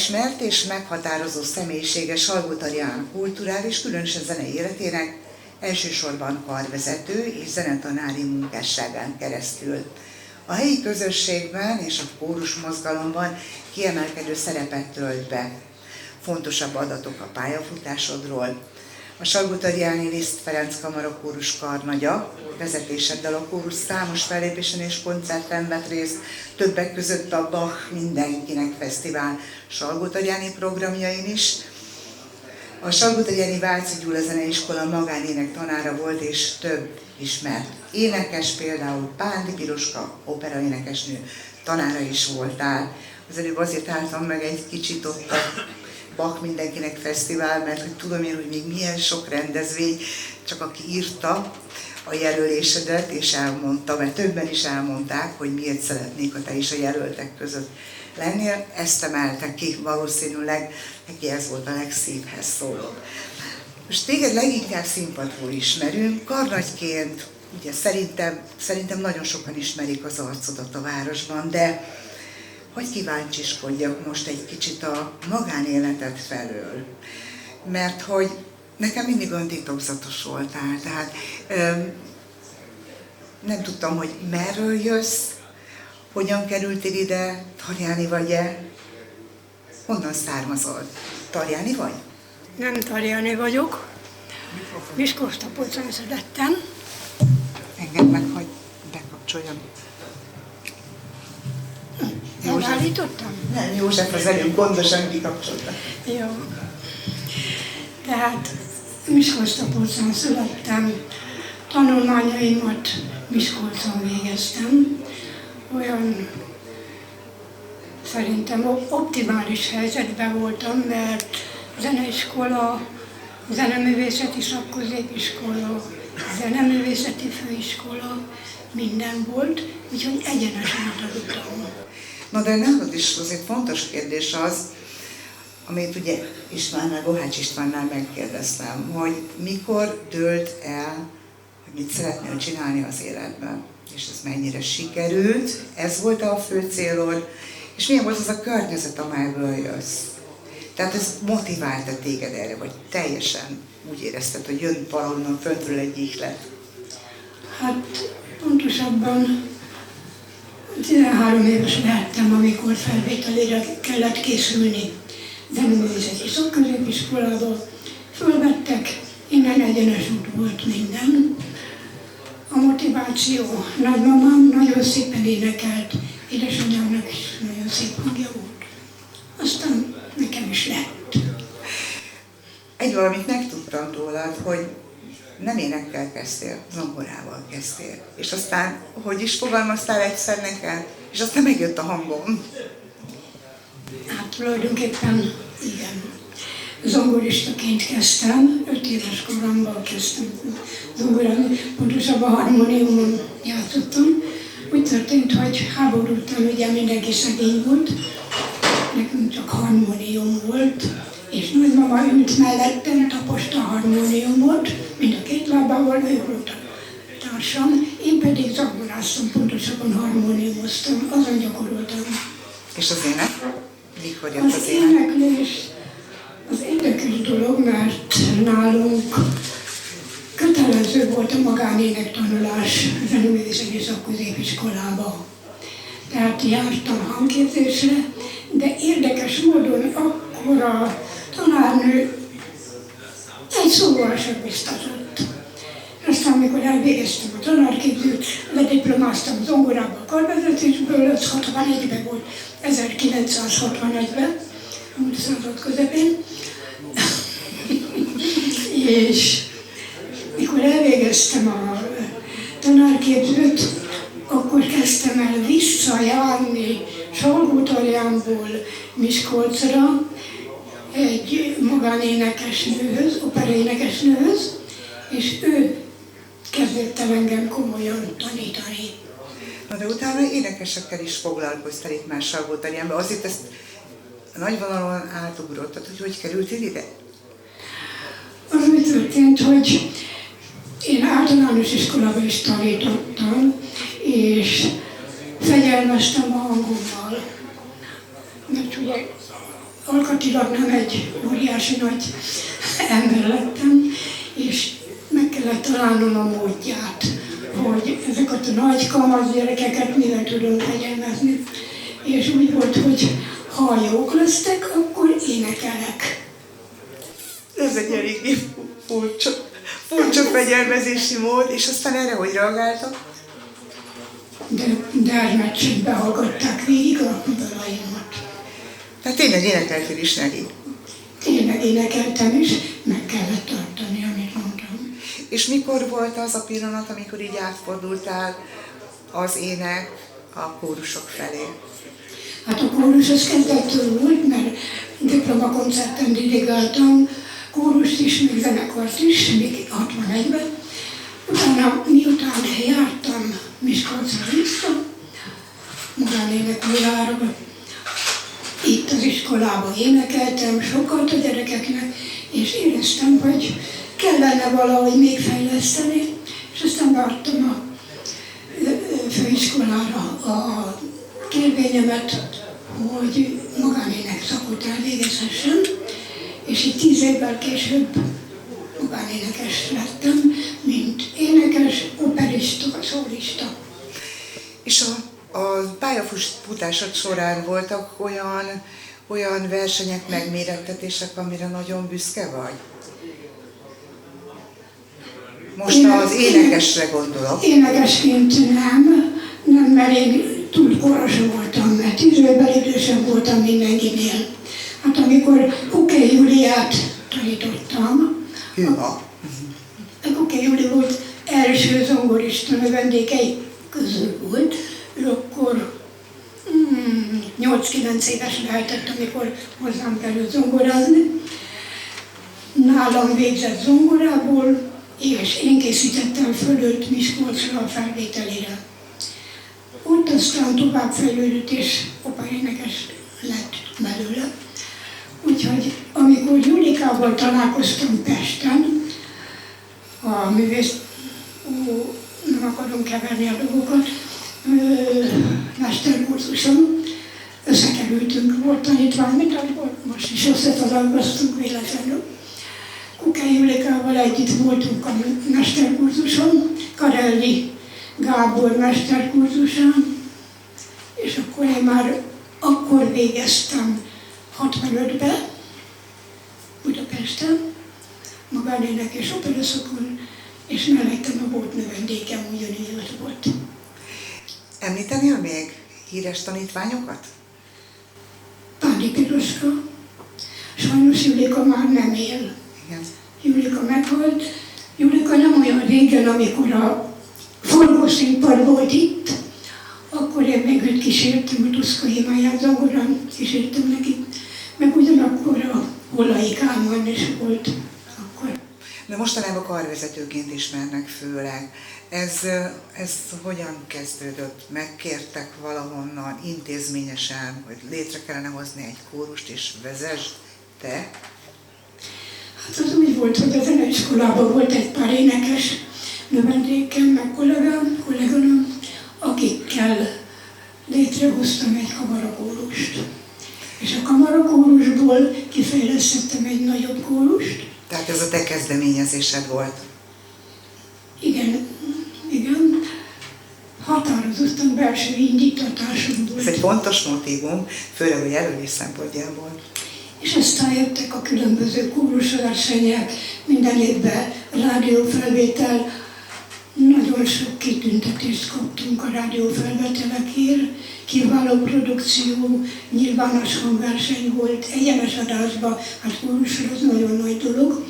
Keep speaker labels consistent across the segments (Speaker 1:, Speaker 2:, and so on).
Speaker 1: ismert és meghatározó személyisége Salgótarján kulturális, különösen zenei életének elsősorban karvezető és zenetanári munkásságán keresztül. A helyi közösségben és a kórus mozgalomban kiemelkedő szerepet tölt be. Fontosabb adatok a pályafutásodról. A Salgótarjáni Liszt Ferenc Kamara kórus karnagya, vezetéseddel a kórus számos fellépésen és koncerten vett részt, többek között a Bach Mindenkinek Fesztivál Salgótarjáni programjain is. A Salgótarjáni Váci Gyula Zeneiskola magánének tanára volt, és több ismert énekes, például Pándi Piroska operaénekesnő tanára is voltál. Az előbb azért álltam meg egy kicsit ott a Bach Mindenkinek Fesztivál, mert hogy tudom én, hogy még milyen sok rendezvény, csak aki írta a jelölésedet, és elmondta, mert többen is elmondták, hogy miért szeretnék, ha te is a jelöltek között lennél, ezt emelte ki valószínűleg, neki ez volt a legszívhez szóló. Most téged leginkább színpadról ismerünk, karnagyként, ugye szerintem nagyon sokan ismerik az arcodat a városban, de hogy kíváncsiskodjak most egy kicsit a magánéleted felől, mert hogy nekem mindig olyan titokzatos voltál, tehát nem tudtam, hogy merről jössz, hogyan kerültél ide, tarjáni vagy-e, honnan származol? Tarjáni vagy?
Speaker 2: Nem tarjáni vagyok, Miskolctapolcon születtem.
Speaker 1: Engedd meg, hogy bekapcsoljam.
Speaker 2: Megállítottam?
Speaker 1: Nem, József az előbb gondosan kikapcsolta.
Speaker 2: Jó. Tehát Miskolctapolcon születtem, tanulmányaimat Miskolcon végeztem. Olyan szerintem optimális helyzetben voltam, mert zeneiskola, zeneművészeti szakközépiskola, zeneművészeti főiskola, minden volt, úgyhogy egyenesen tanultam.
Speaker 1: Na de nálad is azért fontos kérdés az, amit ugye Gohács Istvánnál megkérdeztem, hogy mikor dőlt el, hogy mit szeretnél csinálni az életben, és ez mennyire sikerült, ez volt a fő célod, és milyen volt az a környezet, amelyből jössz. Tehát ez motiválta téged erre, vagy teljesen úgy érezted, hogy jön valahonnan föntről egy ihlet?
Speaker 2: Hát pontosabban 13 éves lehettem, amikor felvételére kellett készülni zeneművészeti szakközépiskolába. Fölvettek, innen egyenes út volt minden. A motiváció, nagymamám nagyon szépen énekelt, édesanyámnak is nagyon szép hangja volt. Aztán nekem is lett.
Speaker 1: Egy valamit megtudtam rólad, hogy nem énekkel kezdtél, zongorával kezdtél. És aztán, hogy is fogalmaztál egyszer nekem, és aztán megjött a hangom.
Speaker 2: Hát tulajdonképpen igen. Zongoristaként kezdtem, 5 éves koromban kezdtem zongorázni, pontosabban harmóniumon játszottam. Úgy történt, hogy háború után ugye mindenki szegény volt, nekünk csak harmónium volt, és nagymama ült mellettem, taposta a harmóniumot, mind a két lábával, ő volt a társam, én pedig zongoráztam, pontosabban harmóniumoztam, azon gyakoroltam.
Speaker 1: És az ének? Mikor jött az ének?
Speaker 2: Éneklés az érdekes dolog, mert nálunk kötelező volt a magánénektanulás zeneművészeti szakközépiskolába. Tehát jártam hangképzésre, de érdekes módon akkor a tanárnő egy szóval sem biztatott. Aztán, amikor elvégeztem a tanárképzőt, lediplomáztam zongorába a karvezetésből, az 61-ben volt, 1961-ben, a múlt század közepén. És mikor elvégeztem a tanárképzőt, akkor kezdtem el visszajárni Salgótarjánból Miskolcra egy magánénekesnőhöz, operaénekesnőhöz, és ő kezdett el engem komolyan tanítani.
Speaker 1: Na de utána énekesekkel is foglalkoztál itt már Salgótarjánban. Azért ezt nagyvonalon átugrottad, hogy kerültél ide?
Speaker 2: Az úgy történt, hogy én általános iskolában is tanítottam, és fegyelmeztem a hangommal. Mert ugye alkatilag nem egy óriási nagy ember lettem, és meg kellett találnom a módját, hogy ezeket a nagy kamasz gyerekeket mivel tudom fegyelmezni. És úgy volt, hogy ha jók lesztek, akkor énekelek.
Speaker 1: Ez egy eléggé furcsa fegyelmezési mód, és aztán erre hogy reagáltak?
Speaker 2: De elmeccsét behallgatták végig a dalaimat.
Speaker 1: Tehát tényleg énekeltél is neki.
Speaker 2: Tényleg énekeltem is, meg kellett tartani, amit mondtam.
Speaker 1: És mikor volt az a pillanat, amikor így átfordultál az ének a kórusok felé?
Speaker 2: Hát a kórus az kezdettől volt, mert diplomakoncerten dirigáltam, kórust is, meg zenekart is, még 61-ben. Utána, miután jártam Miskolcra vissza, magánénekórára, itt az iskolában énekeltem sokat a gyerekeknek, és éreztem, hogy kellene valahogy még fejleszteni, és aztán beadtam a főiskolára a kérvényemet, hogy magánének szakot elvégezhessem, és így 10 évvel később magánénekes lettem, mint énekes, operista, szólista.
Speaker 1: És a pályafutásod során voltak olyan versenyek, megmérettetések, amire nagyon büszke vagy? Most az énekesre gondolok.
Speaker 2: Énekesként nem, mert én túl koros voltam, mert 10 évvel idősebb voltam mindenkinél. Hát amikor Kuké Júliát tanítottam, Kuké Júli volt első zongorista, vendégei közül volt, ő akkor 8-9 éves lehetett, amikor hozzám került zongorázni. Nálam végzett zongorából, és én készítettem föl őt Miskolcra a felvételére. Ott aztán tovább fejlődött, és operaénekes lett belőle. Úgyhogy amikor Julikával találkoztam Pesten, a művész, nem akarom keverni a dolgokat, mesterkurzuson, összekerültünk, volt tanítvány, mint most is összetalálkoztunk véletlenül. Kukai Julikával együtt voltunk a mesterkurzuson, Karelli Gábor mesterkurzusán, és akkor én már akkor végeztem 65-ben Budapesten, magánének és operaszakon, és mellettem a volt növendékem ugyanígy ott volt.
Speaker 1: Említenél még híres tanítványokat?
Speaker 2: Pándi Piroska, sajnos Julika már nem él.
Speaker 1: Igen.
Speaker 2: Julika meghalt. Julika nem olyan régen, amikor a forgószínpad volt itt, akkor én még őt kísértem, a Tuszka Himáját zongorán kísértem neki, meg ugyanakkor a Hollai Kálmán is volt akkor.
Speaker 1: De mostanában karvezetőként ismernek főleg. Ez hogyan kezdődött? Megkértek valahonnan intézményesen, hogy létre kellene hozni egy kórust és vezesd te?
Speaker 2: Hát az úgy volt, hogy a zeneiskolában volt egy pár énekes növendékem, meg kolléganőm, akikkel létrehoztam egy kamarakórust. És a kamarakórusból kifejlesztettem egy nagyobb kórust.
Speaker 1: Tehát ez a te kezdeményezésed volt?
Speaker 2: Igen. Határozottan belső indítatásom volt.
Speaker 1: Ez egy fontos motívum, főleg a jelölés szempontjából.
Speaker 2: És aztán jöttek a különböző kórusversenyek, minden évben rádiófelvétel, nagyon sok kitüntetést kaptunk a rádiófelvételekért, kiváló produkció, nyilvános hangverseny volt, egyenes adásban, hát kórusra az nagyon nagy dolog.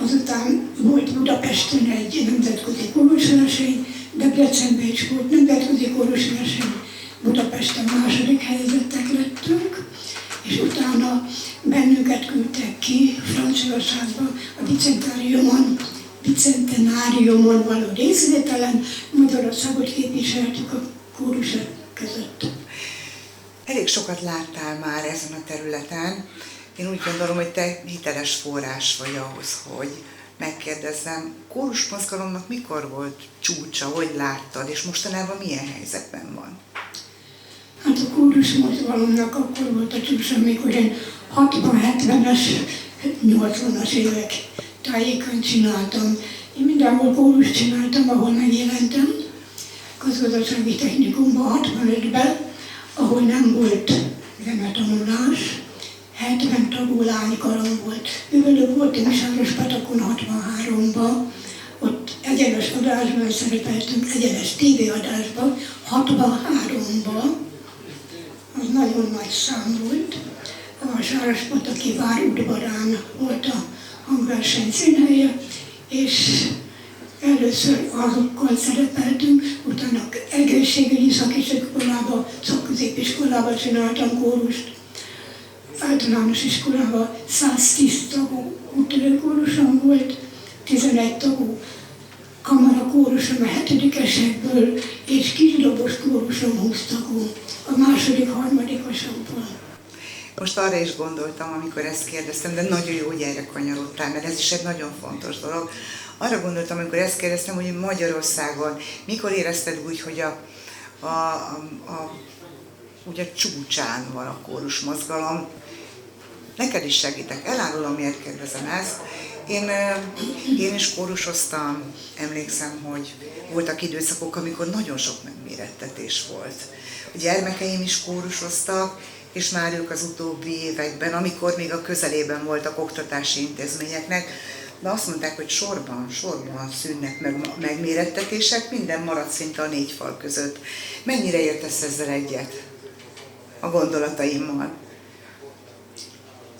Speaker 2: Azután volt Budapesten egy nemzetközi kórusverseny, Debrecenben is volt nemzetközi kórusverseny, Budapesten második helyezettek lettünk, és utána bennünket küldtek ki Franciaországba a bicentenáriumon való részvételen, Magyarországot képviseltük a kórusok között.
Speaker 1: Elég sokat láttál már ezen a területen. Én úgy gondolom, hogy te hiteles forrás vagy ahhoz, hogy megkérdezzem, kórusmozgalomnak mikor volt csúcsa, hogy láttad, és mostanában milyen helyzetben van?
Speaker 2: Hát a kórusmozgalomnak akkor volt a csúcsa, amikor én 60-70-es, 80-as évek tájékán csináltam. Én mindenhol kórust csináltam, ahol megjelentem. Közgazdasági technikumban 65-ben, ahol nem volt zenetanulás, 70 tagú lánykarom volt. Mivel voltunk Sárospatakon 63-ban, ott egyenes adásban szerepeltünk, egyenes tévéadásban, 63-ban, az nagyon nagy szám volt. A Sárospataki vár udvarán volt a hangverseny színhelye, és először azokkal szerepeltünk, utána egészségügyi szakiskolába, szakközépiskolába csináltam kórust. Általános iskolában 110 tagú úttörőkórusom volt, 11 tagú kamarakórusom a 7-esekből, és kisdobos kórusom 20 tagú, a második, harmadikosokból.
Speaker 1: Most arra is gondoltam, amikor ezt kérdeztem, de nagyon jó, hogy erre kanyarodtál, mert ez is egy nagyon fontos dolog. Arra gondoltam, amikor ezt kérdeztem, hogy Magyarországon mikor érezted úgy, hogy ugye csúcsán van a kórus mozgalom. Neked is segítek, elárulom, miért kérdezem ezt. Én is kórusoztam, emlékszem, hogy voltak időszakok, amikor nagyon sok megmérettetés volt. A gyermekeim is kórusoztak, és már ők az utóbbi években, amikor még a közelében voltak oktatási intézményeknek, de azt mondták, hogy sorban szűnnek meg megmérettetések, minden maradt szinte a 4 fal között. Mennyire értesz ezzel egyet a gondolataimmal?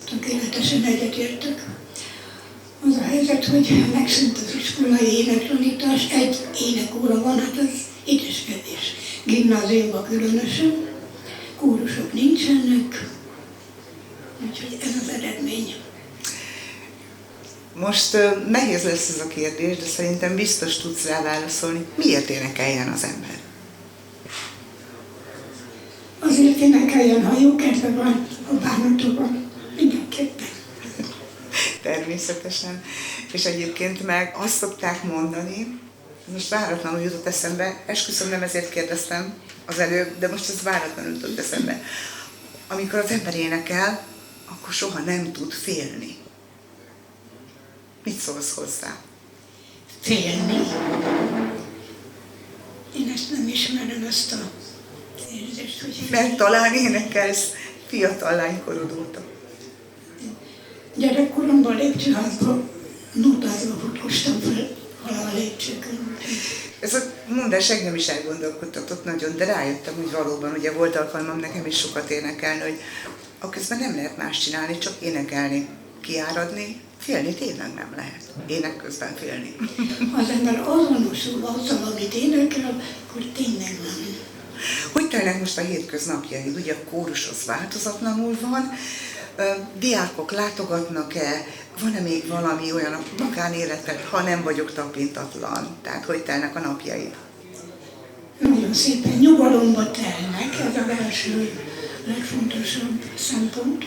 Speaker 2: Tökéletesen egyetértek. Az a helyzet, hogy megszűnt az iskolai énektanítás, egy énekóra van, hát az édeskedés. Gimnáziumban különösen, kórusok nincsenek, úgyhogy ez az eredmény.
Speaker 1: Most nehéz lesz ez a kérdés, de szerintem biztos tudsz rá válaszolni. Miért énekeljen az ember?
Speaker 2: Azért énekeljen, ha jó kedve van, a bánatokban, mindenképpen.
Speaker 1: Természetesen. És egyébként meg azt szokták mondani, most váratlanul jutott eszembe, esküszöm, nem ezért kérdeztem az előbb, de most ez váratlanul jutott eszembe. Amikor az ember énekel, akkor soha nem tud félni. Mit szólsz hozzá?
Speaker 2: Félni. Én ezt nem ismerem, ezt a érzést, hogy...
Speaker 1: Mert talán énekelsz fiatal lánykorod óta.
Speaker 2: Gyerekkoromban lépcsőházban nótázva futkoztam fel alá a lépcsőkön.
Speaker 1: Ez a mondás engem is elgondolkodtatott nagyon, de rájöttem, hogy valóban, ugye volt alkalmam nekem is sokat énekelni, hogy aközben nem lehet más csinálni, csak énekelni, kiáradni, félni tényleg nem lehet. Ének közben félni.
Speaker 2: Ha az ember azonosul azzal, amit énekel, akkor tényleg nem.
Speaker 1: Hogy telnek most a hétköznapjaid? Ugye a kórus az változatlanul van, diákok látogatnak-e, van-e még valami olyan a magánéleted, ha nem vagyok tapintatlan? Tehát hogy telnek a napjaid?
Speaker 2: Nagyon szépen nyugalomba telnek, ez a első legfontosabb szempont.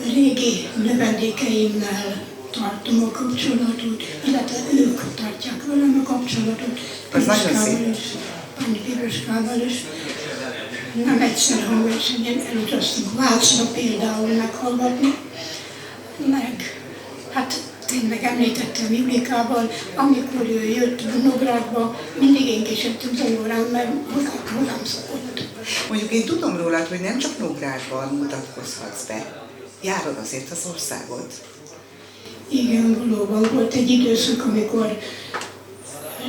Speaker 2: Régi növendékeimmel tartom a kapcsolatot, illetve ők tartják velem a kapcsolatot.
Speaker 1: Az nagyon szép.
Speaker 2: Pani Piroskával is. Nem egyszer hangversenyen elutaztunk Vácra például meghallgatni, meg hát tényleg említettem Julikával, amikor ő jött Nógrádba, mindig én kísértünk zongorán, mert hozzám szokott.
Speaker 1: Mondjuk én tudom rólad, hogy nem csak Nógrádban mutatkozhatsz be, járod azért az országot.
Speaker 2: Igen, valóban volt egy időszak, amikor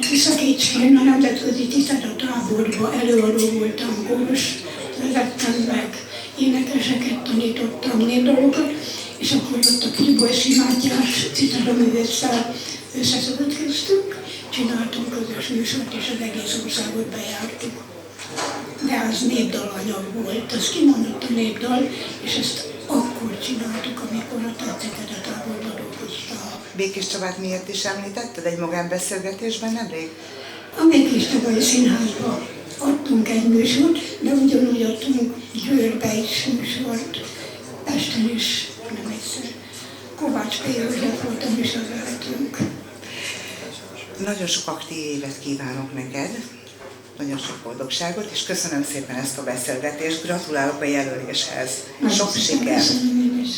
Speaker 2: Tiszakécskén a nemzetközi tiszteletáborban előadó voltam, kórus vezettem meg, énekeseket tanítottam, népdalokat, és akkor ott a Fribolysi Mátyás citadaművésszel összeszövetkeztünk, csináltunk közös műsort, és az egész országot bejártuk. De az népdalanyag volt, az kimondott a népdal, és ezt akkor csináltuk, amikor a tiszteletáborban dolgoztam.
Speaker 1: Békés Csabát miért is említetted egy magánbeszélgetésben nemrég?
Speaker 2: A Békés Csabai Színházban adtunk egy műsort, de ugyanúgy adtunk Győrbe is műsort, Pesten is, nem egyszer. Kovács P. József volt a műsorvezetőnk.
Speaker 1: Nagyon sok aktív évet kívánok neked, nagyon sok boldogságot, és köszönöm szépen ezt a beszélgetést, gratulálok a jelöléshez.
Speaker 2: Nagyon
Speaker 1: Sok
Speaker 2: szépen
Speaker 1: sikert!
Speaker 2: köszönöm én is.